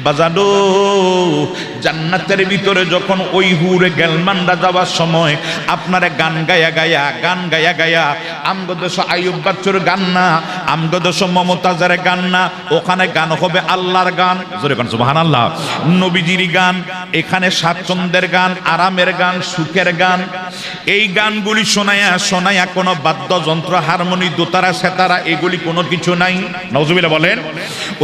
বাজানো জান্নাতের ভিতরে যখন ওই হুরে গেলমানরা যাওয়ার সময় আপনারা গান গায়া গায়া আমগদেশ আইয়ুব বাচ্চুর গান না, আমগদেশ মমতাজের গান না, ওখানে গান হবে আল্লাহর গান, জোরে গান সুবহানাল্লাহ, নবীজির গান, এখানে স্বাচ্ছন্দ্যের গান, আরামের গান, সুখের গান। এই গানগুলি শোনায়া কোনো বাদ্যযন্ত্র, হারমোনি, দোতারা, সেতারা এগুলি কোনো কিছু নাই। নাউজুবিল্লাহ বলেন।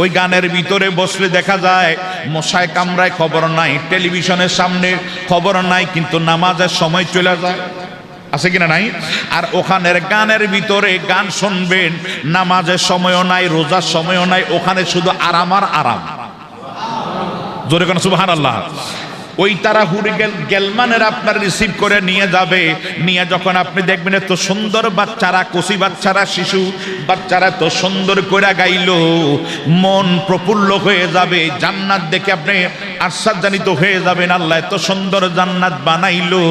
ওই গানের ভিতরে বসলে দেখা যায় মশায় কামড়ায় খবর নাই, টেলিভিশনের সামনে খবর নাই, কিন্তু নামাজের সময় চলে যায়, আছে কিনা নাই? আর ওখানের গানের ভিতরে গান শুনবেন, নামাজের সময়ও নাই, রোজার সময়ও নাই, ওখানে শুধু আরাম আর আরাম, জোরে কোন সুবহানাল্লাহ। ওই তারা হুড়ে গেলমানের আপনার রিসিভ করে নিয়ে যাবে, নিয়ে যখন আপনি দেখবেন এত সুন্দর বাচ্চারা, কচি বাচ্চারা, শিশু বাচ্চারা এত সুন্দর করে গাইল, মন প্রফুল্ল হয়ে যাবে, জান্নাত দেখে আপনি আশ্চর্যান্বিত হয়ে যাবেন। আল্লাহ এত সুন্দর জান্নাত বানাইলো,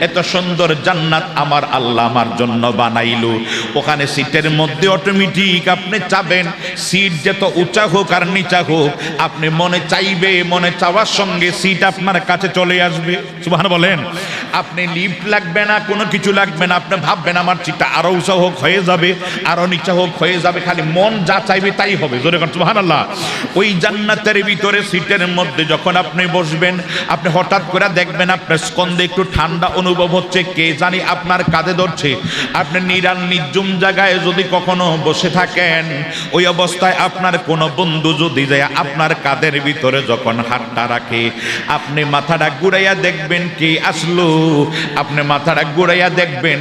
এত সুন্দর জান্নাত আমার আল্লাহ আমার জন্য বানাইলো। ওখানে সিটের মধ্যে অটোমেটিক আপনি চাবেন সিট যত উঁচা হোক আর নিচা হোক, আপনি মনে চাইবে, মনে চাওয়ার সঙ্গে সিট আপনার কাছে চলে আসবে। সুবহান বলেন। আপনি লিফট লাগবে না, কোনো কিছু লাগবে না, আপনি ভাববেন আমার সিটটা আরো উঁচা হোক হয়ে যাবে, আরো নিচা হোক হয়ে যাবে, খালি মন যা চাইবে তাই হবে, জোরে কোন সুবহানাল্লাহ। ওই জান্নাতের ভিতরে সিটের মধ্যে যখন আপনি বসবেন, আপনি হঠাৎ করে দেখবেন আপনার স্কন্ধে একটু ঠান্ডা অনুভব হচ্ছে, কে জানি আপনার কাঁধে ধরছে। আপনি নিরান নির্জুম জায়গায় যদি কখনো বসে থাকেন, ওই অবস্থায় আপনার কোনো বন্ধু যদি যায় আপনার কাঁধের ভিতরে যখন হাতটা রাখে, আপনি মাথাটা ঘুরাইয়া দেখবেন কে আসলো, আপনি মাথাটা ঘুরাইয়া দেখবেন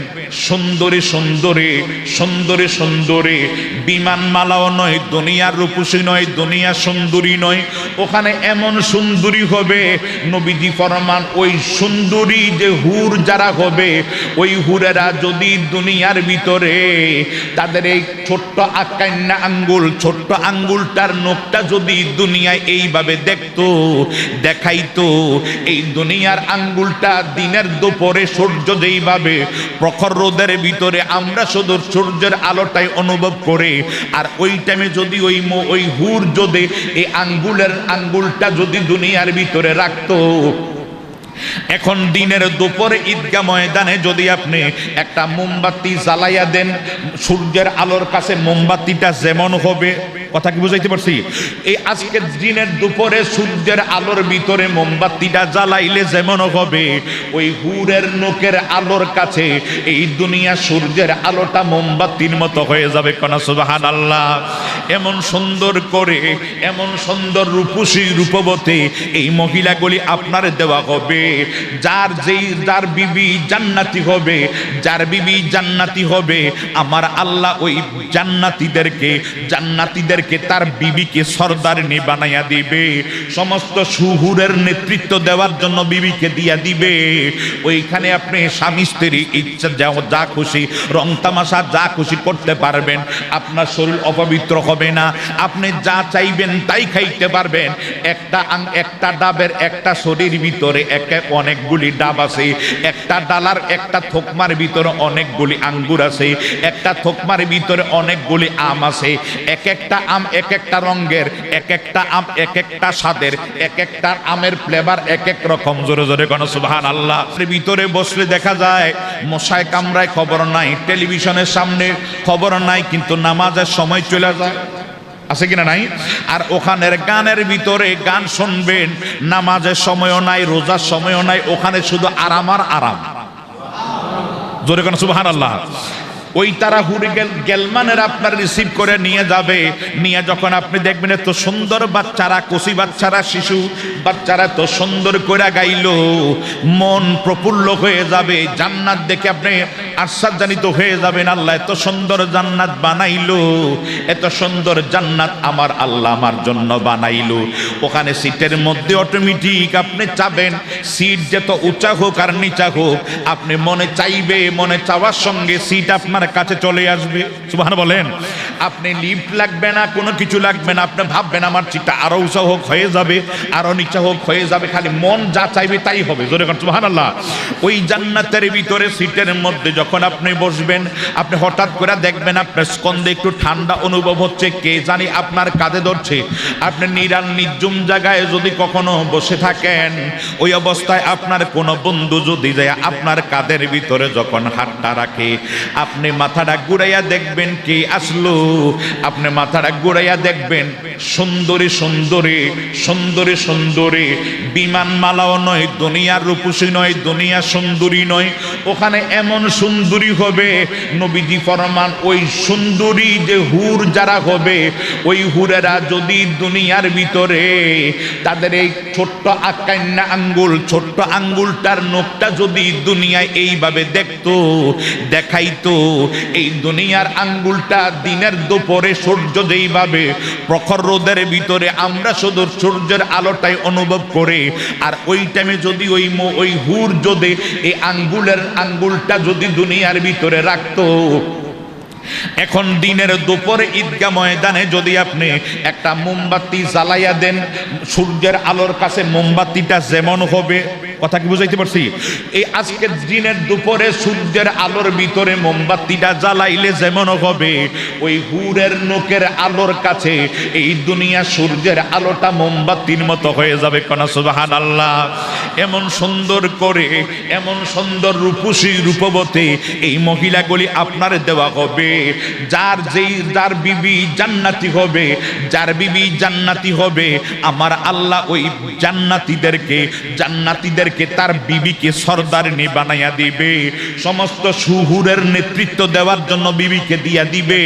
সুন্দরী সুন্দরী সুন্দরী সুন্দরী, বিমানমালাও নয়, দুনিয়ার রূপসী নয়, দুনিয়া সুন্দরী নয়, ওখানে এমন সুন্দরী হবে, নবীজি ফরমান ওই সুন্দরী যে হুর যারা হবে, ওই হুরেরা যদি দুনিয়ার ভিতরে তাদের এই ছোট্ট আকান্না আঙ্গুল, ছোট্ট আঙ্গুলটার নখটা যদি দুনিয়ায় এইভাবে দেখতো, দেখাইতো, এই দুনিয়ার আঙ্গুলটা দিনের দুপুরে সূর্য যেইভাবে প্রখর রোদের ভিতরে আমরা শুধু সূর্যের আলোটাই অনুভব করে, আর ওই টাইমে যদি ওই হুর যদি এই আঙ্গুলটা যদি দুনিয়ার ভিতরে রাখতো, এখন দিনের দুপুরে ঈদগাহ ময়দানে যদি আপনি একটা মোমবাতি জ্বালাইয়া দেন, সূর্যের আলোর কাছে মোমবাতিটা যেমন হবে, কথা কি বুঝাইতে পারছি? এই আজকের দিনের দুপুরে সূর্যের আলোর ভিতরে মোমবাতিটা জ্বালাইলে যেমন হবে, ওই হুরের নখের আলোর কাছে এই দুনিয়া সূর্যের আলোটা মোমবাতির মতো হয়ে যাবে। কোন সুবহানাল্লাহ। এমন সুন্দর করে, এমন সুন্দর রূপসী রূপবতী এই মহিলাগুলি আপনার দেওয়া হবে, যার বিবি জান্নাতি হবে, যার বিবি জান্নাতি হবে, আমার আল্লাহ ওই জান্নাতীদেরকে তার বিবিকে সরদারিনী বানাইয়া দিবে, সমস্ত সুহুরের নেতৃত্ব দেওয়ার জন্য বিবিকে দিয়া দিবে। ওইখানে আপনি স্বামী স্ত্রী ইচ্ছা যা খুশি রং তামাশা যা খুশি করতে পারবেন, আপনার শরীর অপবিত্র হবে না, আপনি যা চাইবেন তাই খাইতে পারবেন। একটা ডাবের একটা শরীর ভিতরে অনেকগুলি ডাব আছে, একটা ডালার একটা থোকমার ভিতরে অনেকগুলি আঙ্গুর আছে, একটা থোকমার ভিতরে অনেকগুলি আম আছে, এক একটা আম এক একটা রঙের, এক একটা আম এক একটা স্বাদের, এক একটা আমের ফ্লেভার এক এক রকম। জোরে জোরে কোন সুবহানাল্লাহ। ভিতরে বসলে দেখা যায় মশায় কামড়ায় খবর নাই, টেলিভিশনের সামনে খবর নাই, কিন্তু নামাজের সময় চলে যায়, আছে কিনা নাই? আর ওখানের গানের ভিতরে গান শুনবেন, নামাজের সময়ও নাই, রোজার সময়ও নাই, ওখানে শুধু আরাম আর আরাম, জোরে কোন সুবহানাল্লাহ। ওই তারা হুড়ে গেলমানের আপনার রিসিভ করে নিয়ে যাবে, নিয়ে যখন আপনি দেখবেন এত সুন্দর বাচ্চারা, কচি বাচ্চারা, শিশু বাচ্চারা এত সুন্দর করে গাইল, মন প্রফুল্ল হয়ে যাবে, জান্নাত দেখে আপনি আশ্চর্যান্বিত হয়ে যাবেন। আল্লাহ এত সুন্দর জান্নাত বানাইলো, এত সুন্দর জান্নাত আমার আল্লাহ আমার জন্য বানাইলো। ওখানে সিটের মধ্যে অটোমেটিক আপনি চাবেন সিট যত উঁচা হোক আর নিচা হোক, আপনি মনে চাইবে, মনে চাওয়ার সঙ্গে সিট আপনার কাছে চলে আসবে। সুবহান বলেন। আপনি লিফট লাগবে না, কোনো কিছু লাগবে না, আপনি ভাববেন আমার সিটটা আরো উঁচা হোক হয়ে যাবে, আরো নিচা হোক হয়ে যাবে, খালি মন যা চাইবে তাই হবে, জোরে কোন সুবহানাল্লাহ। ওই জান্নাতের ভিতরে সিটের মধ্যে যখন আপনি বসবেন, আপনি হঠাৎ করে দেখবেন আপনার স্কন্ধে একটু ঠান্ডা অনুভব হচ্ছে, কে জানি আপনার কাঁধে ধরছে। আপনি নিরাল নির্জুম জায়গায় যদি কখনো বসে থাকেন, ওই অবস্থায় আপনার কোনো বন্ধু যদি যায় আপনার কাঁধের ভিতরে যখন হাতটা রাখে, আপনি মাথাটা ঘুরাইয়া দেখবেন কে আসলো। আপনি মাথাটা ঘুরাইয়া দেখবেন সুন্দরী সুন্দরী সুন্দরী সুন্দরী, বিমানমালাও নয়, দুনিয়ার রূপসী নয়, দুনিয়া সুন্দরী নয়, ওখানে এমন সুন্দরী হবে নবীজি ফরমান ওই সুন্দরী যে হুর যারা হবে, ওই হুরেরা যদি দুনিয়ার ভিতরে তাদের এই ছোট্ট আকান্না আঙ্গুল, ছোট্ট আঙ্গুলটার নখটা যদি দুনিয়ায় এইভাবে দেখতো, দেখাইতো, এই দুনিয়ার আঙ্গুলটা দিনের দুপুরে সূর্য যেইভাবে প্রখর রোদের ভিতরে আমরা শুধু সূর্যের আলোটাই অনুভব করে, আর ওই টাইমে যদি ওই হুর যদি এই আঙ্গুলটা যদি দুনিয়ার ভিতরে রাখতো, এখন দিনের দুপুরে ঈদগাহ ময়দানে যদি আপনি একটা মোমবাতি জ্বালাইয়া দেন, সূর্যের আলোর কাছে মোমবাতিটা যেমন হবে, কথা কি বুঝাইতে পারছি? এই আজকের দিনের দুপুরে সূর্যের আলোর ভিতরে মোমবাতিটা জ্বালাইলে যেমন হবে, ওই হুরের নখের আলোর কাছে এই দুনিয়া সূর্যের আলোটা মোমবাতির মতো হয়ে যাবে। কোনা সুবহানাল্লাহ। এমন সুন্দর করে, এমন সুন্দর রূপসী রূপবতী এই মহিলাগুলি আপনার দেওয়া হবে, যার বিবি জান্নাতি হবে, যার বিবি জান্নাতি হবে, আমার আল্লাহ ওই জান্নাতীদেরকে তার বিবিকে সরদারনি বানাইয়া দিবে। সমস্ত সুহুরের নেতৃত্ব দেওয়ার জন্য বিবিকে দিয়া দিবে।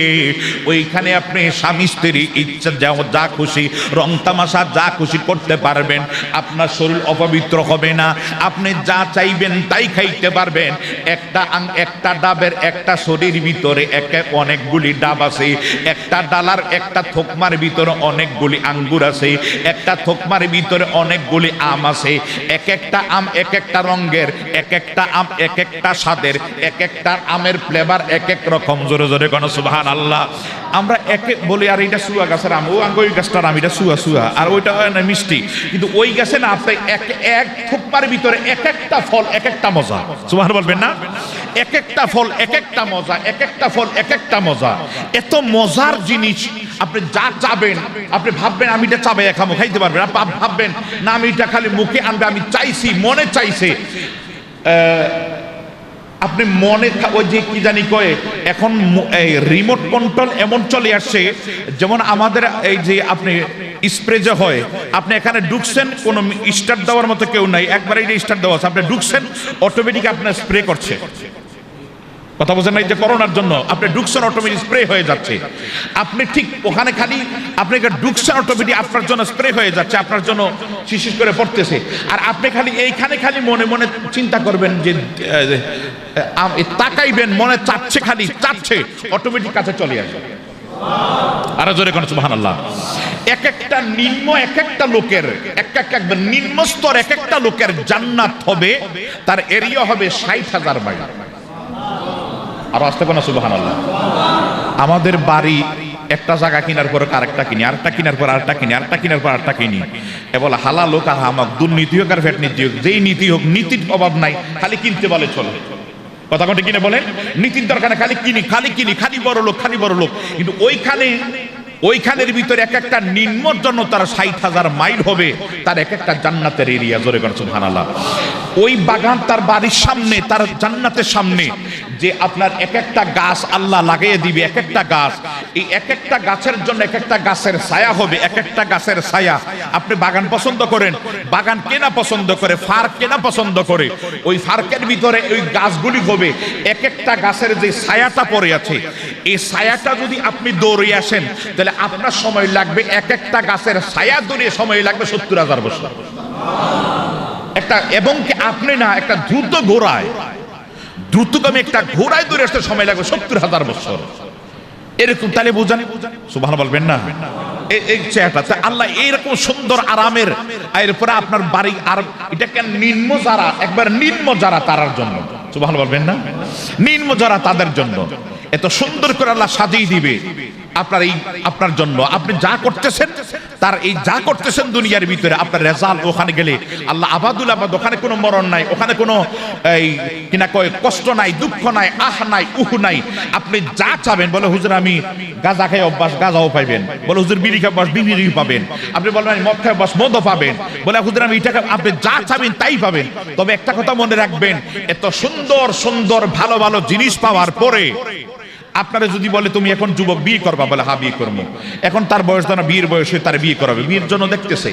ওইখানে আপনি স্বামী স্ত্রী ইচ্ছা যা খুশি রং তামাশা যা খুশি করতে পারবেন, আপনার শরীর অপবিত্র হবে না, আপনি যা চাইবেন তাই খাইতে পারবেন। একটা ডাবের একটা শরীর ভিতরে অনেকগুলি ডাব আছে, একটা ডালার একটা থোকমার ভিতরে অনেকগুলি আঙ্গুর আছে, একটা থোকমার ভিতরে অনেকগুলি আম আছে, এক একটা আম এক একটা রঙের, এক একটা আম এক একটা স্বাদের, এক একটা আমের ফ্লেভার এক এক রকম। জোরে জোরে কোন সুবহানাল্লাহ। আমরা একে বলি আর এটা সুয়া গাছের আম, ওই গাছটার আম, এটা সুয়া আর ওইটা না মিষ্টি, কিন্তু ওই গাছে না আপনি এক থোকমার ভিতরে এক একটা ফল এক একটা মজা। সুবহান বলবেন না? এক একটা ফল এক একটা মজা, এক একটা ফল এক একটা মজা। এত মজার জিনিস আপনি যা চাবেন, আপনি ভাববেন আমি এটা চাবাইয়া খাবো, খাইতে পারবেন। ভাববেন না আমি এটা খালি মুখে আনবে, আমি চাইছি, মনে চাইছে, আপনি মনে ওই যে কি জানি কয় এখন রিমোট কন্ট্রোল এমন চলে আসছে, যেমন আমাদের এই যে আপনি স্প্রে যে হয়, আপনি এখানে ঢুকছেন, কোনো স্টার্ট দেওয়ার মতো কেউ নাই, একবারে এটা স্টার্ট দেওয়া আছে, আপনি ঢুকছেন অটোমেটিক আপনার স্প্রে করছে। কথা বলছেন না? এই যে করোনার জন্য আপনি ঢুকছেন অটোমেটিক স্প্রে হয়ে যাচ্ছে, আপনি ঠিক ওখানে খালি আপনি ঢুকছেন অটোমেটিক আপনার জন্য স্প্রে হয়ে যাচ্ছে, আপনার জন্য শিশির করে পড়তেছে, আর আপনি খালি এইখানে খালি মনে মনে চিন্তা করবেন যে তাকাইবেন, মনে চাচ্ছে, খালি চাচ্ছে, অটোমেটিক কাছে চলে আসবে। আরো জোরে কোন সুবহানাল্লাহ। এক একটা নিম্ন, এক একটা লোকের একবার নিম্ন স্তর, এক একটা লোকের জান্নাত হবে, তার এরিয়া হবে 60,000 মাইল। আর আসতে কোন সুবহানাল্লাহ। আমাদের বাড়ি একটা জায়গা কেনার পর আরেকটা কিনি, আরেকটা কেনার পর আরেকটা কিনি, আরেকটা কেনার পর আরেকটা কিনি। বলে হালাল হোক আর হামাক, দুর্নীতি হোক আর ভ্যাট নীতি হোক, যেই নীতি হোক, নীতির অভাব নাই, খালি কিনতে বলে চলে। কথা কোনটা কিনে বলেন? নীতির দরকার খালি কিনি, খালি বড় লোক, খালি বড় লোক। কিন্তু ওইখানের ভিতরে এক একটা নিম্নর জন্য তার 60,000 মাইল হবে, তার এক একটা জান্নাতের এরিয়া। জোরে কোন সুবহানাল্লাহ। ওই বাগান তার বাড়ির সামনে, তার জান্নাতের সামনে যে আপনার এক একটা গাছ আল্লাহ লাগিয়ে দিবে, এক একটা গাছ, এই এক একটা গাছের জন্য এক একটা গাছের ছায়া হবে, এক একটা গাছের ছায়া। আপনি বাগান পছন্দ করেন, বাগান কেনা পছন্দ করে, পার্ক কেনা পছন্দ করে, ওই পার্কের ভিতরে ওই গাছগুলি হবে, এক একটা গাছের যে ছায়াটা পড়ে আছে, এই ছায়াটা যদি আপনি দৌড়ে আসেন, তাহলে আপনার সময় লাগবে, এক একটা গাছের ছায়া দৌড়িয়ে সময় লাগবে 70,000 বছর। একটা এবং কি আপনি না একটা দ্রুতগামী একটা ঘোড়ায় দৌড়ে আসতে সময় লাগবে 70,000 বছর। এরকম তাহলে বুঝান সুবহানাল্লাহ বলবেন না? এই চেহারাটা আল্লাহ এইরকম সুন্দর আরামের, এরপরে আপনার বাড়ি, আর এটা কেন নিম্ন যারা, একবার নিম্ন যারা তারার জন্য, সুবহানাল্লাহ বলবেন না? নিম্ন যারা তাদের জন্য এত সুন্দর করে আল্লাহ সাজিয়ে দিবে আপনার জন্য। আপনি যা করতেছেন তার এই যা করতেছেন দুনিয়ার ভিতরে আপনার রেজাল্ট ওখানে গেলে আল্লাহ আবাদুল আবাদ, ওখানে কোনো মরণ নাই, ওখানে কোনো এই কিনা কয় কষ্ট নাই, দুঃখ নাই, আহ নাই, উহ নাই। আপনি যা চাবেন, বলে হুজুর আমি গাঁজা খাই অভ্যাস, গাঁজাও পাইবেন। বলে হুজুর বিড়ি খাই অভ্যাস, বিড়ি পাবেন। আপনি বলবেন আমি মদ খাই অভ্যাস, মদও পাবেন। বলে হুজুর আমি এটা, আপনি যা চাবেন তাই পাবেন। তবে একটা কথা মনে রাখবেন, এত সুন্দর সুন্দর ভালো ভালো জিনিস পাওয়ার পরে আপনারা যদি বলে তুমি এখন যুবক বিয়ে করবা, বলে হ্যাঁ বিয়ে করবো। এখন তার বয়স না, বিয়ের বয়সে তার বিয়ে করাবে, বিয়ের জন্য দেখতেছে।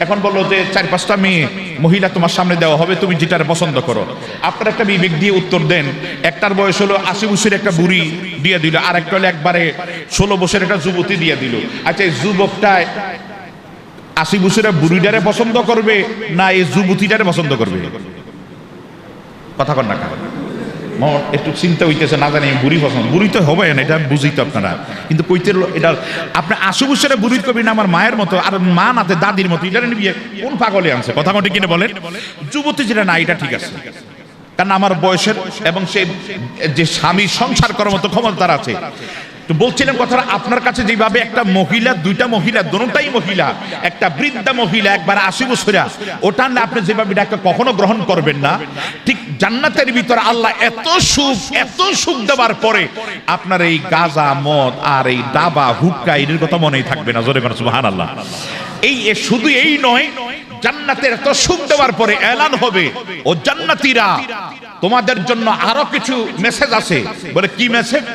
এখন বললো যে 4-5টা মেয়ে মহিলা তোমার সামনে দেওয়া হবে, তুমি যেটার পছন্দ করো। আপনার একটা বিবেক দিয়ে উত্তর দেন। একটার বয়স হলো 80 বছরের একটা বুড়ি দিয়ে দিল, আর একটা হলো একবারে 16 বছরের একটা যুবতী দিয়ে দিল। আচ্ছা এই যুবকটায় 80 বছরের বুড়িটারে পছন্দ করবে না এই যুবতীটারে পছন্দ করবে? কথা কন না, একটু চিন্তা হইতেছে, না জানি বুড়ি পছন্দ। বুড়ি তো হবে না, এটা বুঝি তো আপনারা, কিন্তু কইতে এটা আপনি 80 বছরের বুড়ির কবি না আমার মায়ের মতো, আর মা নাতে দাদির মতো, এটা নিয়ে কোন পাগলে আনছে? কথা কটি কিনে বলেন। যুবতী যেটা না, এটা ঠিক আছে, কারণ আমার বয়সের এবং সে যে স্বামী সংসার করার মতো ক্ষমতা তার আছে। তো বলছিলাম কথাটা, আপনার কাছে যেভাবে একটা মহিলা, দুইটা মহিলা, দুটোটাই মহিলা, একটা বৃদ্ধা মহিলা একবার 80 বছরা, ওটা না আপনি যেভাবে এটাকে কখনো গ্রহণ করবেন না, ঠিক জান্নাতের ভিতরে আল্লাহ এত সুখ দেওয়ার পরে আপনার এই গাঁজা, মদ আর এই ডাবা, হুক্কা এর কথা মনেই থাকবে না। জোরে করে সুবহানাল্লাহ। এই শুধু এই নয়, জান্নাতের এত সুখ দেওয়ার পরে এলান হবে, ও জান্নাতীরা তোমাদের জন্য আরো কিছু মেসেজ আছে। বলে কি মেসেজ?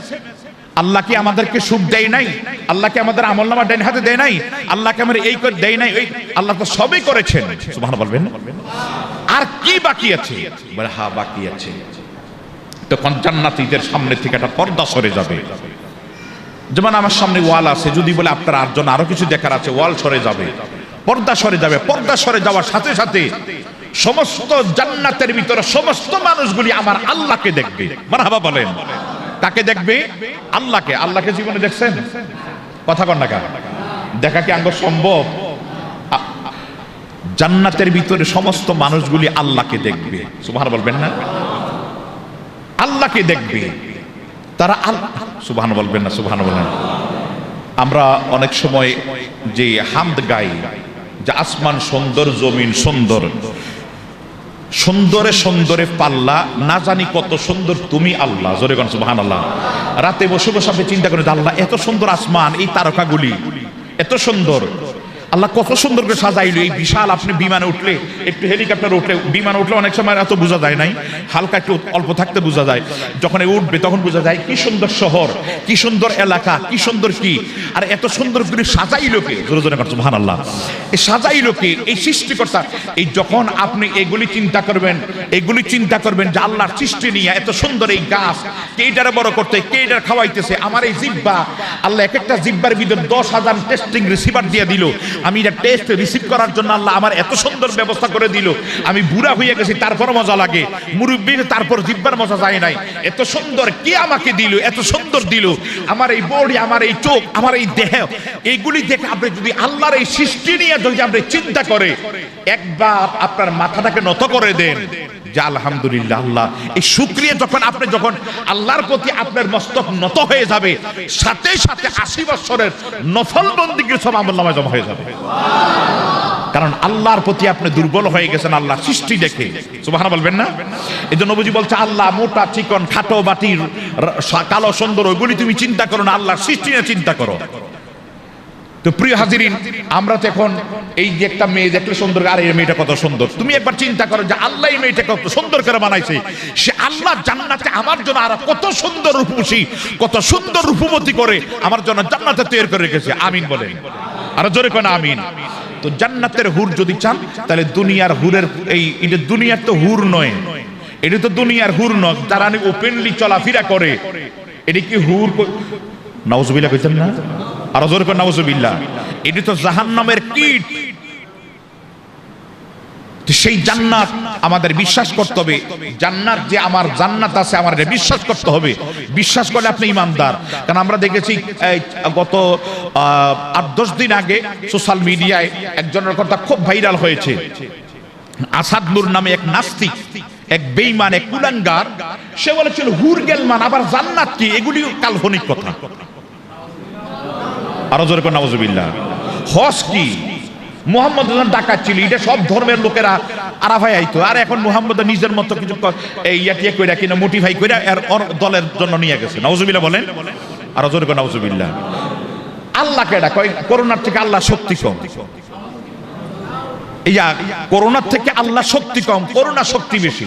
আল্লাহ কি আমাদেরকে সুখ দেয় নাই? আল্লাহ কি আমাদের আমলনামা ডাইন হাতে দেয় নাই? আল্লাহ কি আমাদের এই করে দেয় নাই? ওই আল্লাহ তো সবই করেছেন। সুবহানাল্লাহ বলবেন। আর কি বাকি আছে? বলে হ্যাঁ বাকি আছে। তখন জান্নাতীদের সামনে থেকে একটা পর্দা সরে যাবে। যেমন আমার সামনে ওয়াল আছে, যদি বলে আপনার আটজন আরো কিছু দেখার আছে, ওয়াল সরে যাবে, পর্দা সরে যাবে। পর্দা সরে যাওয়ার সাথে সাথে সমস্ত জান্নাতের ভিতরে সমস্ত মানুষগুলি আমার আল্লাহকে দেখবে। মারহাবা বলেন। কাকে দেখবে? আল্লাহকে। আল্লাহকে জীবনে দেখছেন? কথা কন না কেন? দেখা কি আঙ্গ সম্ভব? জান্নাতের ভিতরে সমস্ত মানুষগুলি আল্লাহকে দেখবে। সুবহানাল্লাহ বলবেন না? আল্লাহকে দেখবে তারা। সুবহানাল্লাহ বলবেন না? সুবহানাল্লাহ বলেন। আমরা অনেক সময় যে হামদ গাই, যে আসমান সুন্দর, জমিন সুন্দর, সুন্দরে সুন্দরে পাল্লা, না জানি কত সুন্দর তুমি আল্লাহ। জোরে কোন সুবহানাল্লাহ। রাতে বসে বসে আপনি চিন্তা করেন, আল্লাহ এত সুন্দর আসমান, এই তারকাগুলি এত সুন্দর, আল্লাহ কত সুন্দর করে সাজাইলো। এই বিশাল, আপনি বিমানে উঠলে, একটু হেলিকপ্টার উঠলে, বিমানে উঠলে অনেক সময় এত বোঝা যায় নাই, হালকা একটু অল্প থাকতে বোঝা যায়, যখন উঠবে তখন বোঝা যায় কি সুন্দর শহর, কি সুন্দর এলাকা, কি সুন্দর কি। আর এত সুন্দর করে সাজাইলো কে? জোরে জোরে করছে সুবহানাল্লাহ। এই সাজাইলো কে? এই সৃষ্টিকর্তা। এই যখন আপনি এগুলি চিন্তা করবেন, এগুলি চিন্তা করবেন যে আল্লাহর সৃষ্টি নিয়ে এত সুন্দর এই গাছ, কে এটারে বড় করতে, কে এটার খাওয়াইতেছে, আমার এই জিহ্বা, আল্লাহ এক একটা জিহ্বার ভিতরে 10,000 টেস্টিং রিসিভার দিয়ে দিল। আমি এটা টেস্ট রিসিভ করার জন্য আল্লাহ আমার এত সুন্দর ব্যবস্থা করে দিল। আমি বুড়া হয়ে গেছি, তারপর মজা লাগে, মুরব্বী তারপর জিহ্বার মজা যায় নাই। এত সুন্দর কে আমাকে দিল, এত সুন্দর দিল। আমার এই বডি, আমার এই চোখ, আমার এই দেহ, এইগুলি দেখে আপনি যদি আল্লাহর এই সৃষ্টি নিয়ে যদি আপনি চিন্তা করে একবার আপনার মাথাটাকে নত করে দেন যে আলহামদুলিল্লাহ, আল্লাহ এই শুকরিয়া, যখন আল্লাহর প্রতি আপনার মস্তক নত হয়ে যাবে, সাথে সাথে 80 বছরের নফল বন্দিগির সব আমলনামায় জমা হয়ে যাবে। কারণ আল্লাহর প্রতি আপনি দুর্বল হয়ে গেছেন আল্লাহর সৃষ্টি দেখে। সুবহানাল্লাহ বলবেন না? এই জন্য নবীজি বলছে, আল্লাহ মোটা চিকন, খাটো বাটির, কালো সুন্দর, ওইগুলি তুমি চিন্তা করো না, আল্লাহর সৃষ্টি নিয়ে চিন্তা করো। তো প্রিয় হাজিরিন, আমরা তো এখন এই যে একটা মেয়ে দেখলে সুন্দর, আর এই মেয়েটা কত সুন্দর, তুমি একবার চিন্তা করো যে আল্লাহ এই মেয়েটা কত সুন্দর করে বানাইছে। সে আল্লাহ জান্নাতে আমার জন্য আর কত সুন্দর রূপসী, কত সুন্দর রূপবতী করে আমার জন্য জান্নাতে তৈরি করে রেখেছে। আমিন বলেন। আর জোরে কোন আমিন। তো জান্নাতের হুর যদি চান, তাহলে দুনিয়ার হুরের, এটা দুনিয়ার তো হুর নয়, এটা তো দুনিয়ার হুর নয় যারা ওপেনলি চলাফেরা করে। এটা কি হুর? নাউজুবিল্লাহ কইতেন না? আর জোরে কোন নাউজুবিল্লাহ। এটা তো জাহান্নামের কীট। সেই জান্নাত আমাদের বিশ্বাস করতে হবে। জান্নাত যে আমার জান্নাত আছে, আমার এটা বিশ্বাস করতে হবে। বিশ্বাস করলে আপনি ইমানদার। কারণ আমরা দেখেছি গত 8-10 দিন আগে সোশ্যাল মিডিয়ায় একজনের কথা খুব ভাইরাল হয়েছে। আসাদ নূর নামে এক নাস্তিক, এক বেঈমান, এক কুলাঙ্গার, সে বলেছিল হুর গেলমান আবার জান্নাত কি, এগুলি কাল্পনিক কথা। আরো জোরে কোন নাউজুবিল্লাহ। হজ কি? মুহাম্মদ যখন ডাকাত ছিল, এটা সব ধর্মের লোকেরা আরাফায় আইতো, আর এখন মুহাম্মদ নিজের মতো কিছু ইয়াটিয়া কইরা কিনা মোটিফাই কইরা এর দলের জন্য নিয়ে গেছে। নাউজুবিল্লাহ বলেন, আর জোরে করে নাউজুবিল্লাহ। আল্লাহকে এটা কয় করোনার থেকে আল্লাহ শক্তি কম, ইয়া করোনার থেকে আল্লাহ শক্তি কম, করোনা শক্তি বেশি।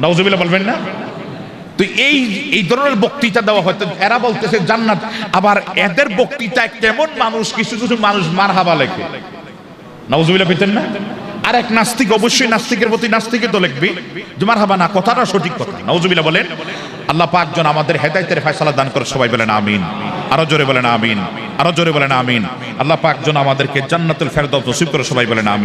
নাউজুবিল্লাহ বলবেন না? তো এই ধরনের বক্তৃতা দেওয়া হয়তো এরা বলতেছে জান্নাত, আবার এদের বক্তৃতা কেমন মানুষ, কিছু কিছু মানুষ মারহাবা লেখে। নাউজুবিল্লাহ পেতেন না? আর এক নাস্তিক অবশ্যই নাস্তিকের প্রতি নাস্তিকে তো লিখবি যে মারহাবা না, কথাটা সঠিক কথা। নাউজুবিল্লাহ বলেন। আল্লাহ পাক যেন আমাদের হেদায়েতের ফয়সালা দান করে, সবাই বলেন আমিন। আরো জোরে বলেন আমিন, আরো জোরে বলেন আমিন। আল্লাহ পাক যেন আমাদেরকে জান্নাতুল ফেরদাউস নসিব করে, সবাই বলেন আমিন।